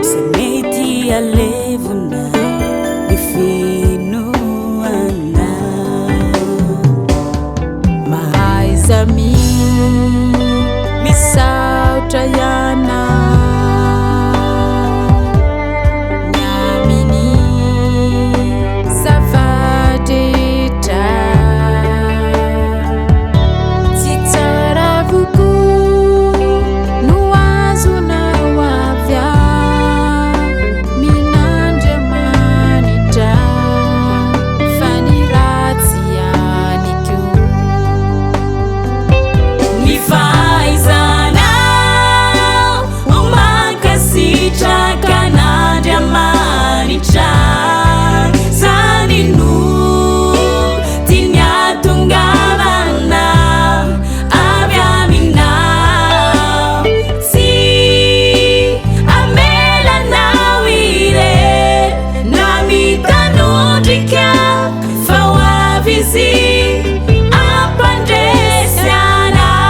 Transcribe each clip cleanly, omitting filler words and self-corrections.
se mety alevona ny finoana mahaiza misaotra ihana nyaminy zavadrehetra tsy tsara voko no azonao avy min'Andriamanitra fa ny ratsy ihany koa. Ny fahaizanao mankasitraka an'Andriamanitra zany no tiany hatongavana avy aminao, tsy amelanao irery na mitanondrika fa ho avy izy ampandresy anao.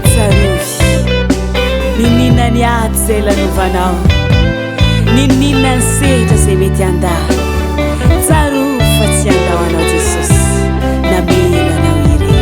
Tsarovy ninina ny aty zay lanovanao, ninina ny sehatra zay mety andao. Tsarovy fa tsy andao anao Jesosy, namelanao irery.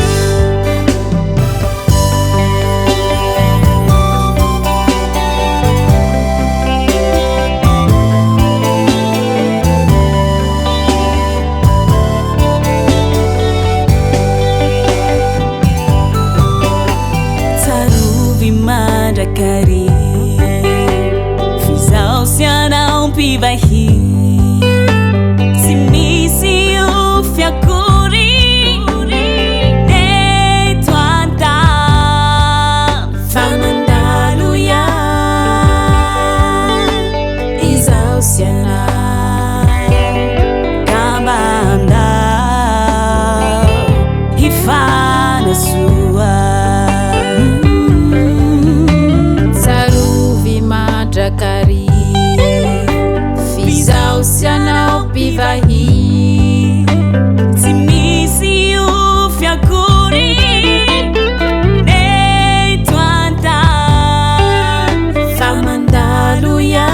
Tsarovy mandrakary fizao sy anao mpivahy, tsy misy ofy akory eto an-tany fa mandalo ihany Izao sy anao ka mba andao hifanasoa. tsarovy mandrakary fizao sy anao mpivahy, Tsy misy ofy akory eto an-tany fa mandalo ihany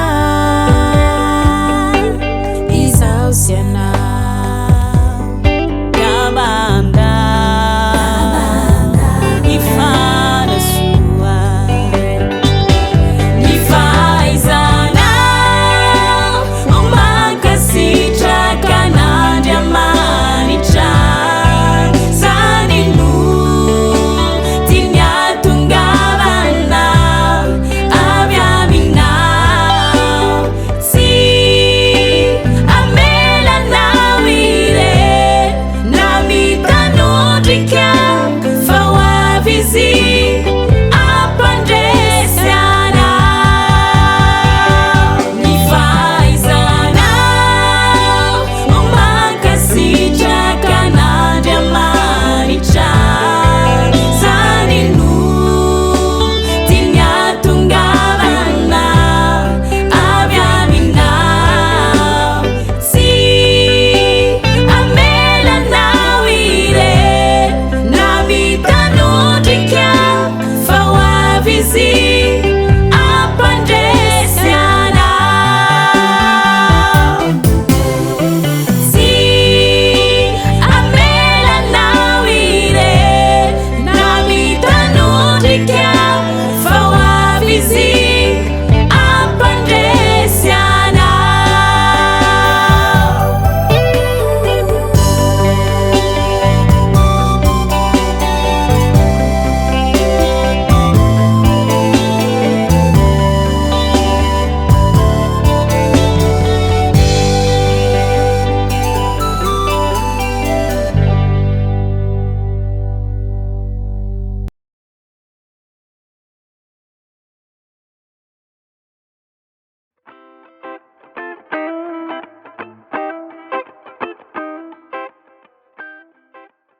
izao sy anao ka mba andao hifanasoa. Ny fahaizanao mankasitraka an'Andriamanitra zany no tiany hatongavana avy aminao, tsy amelanao irery na mitanondrika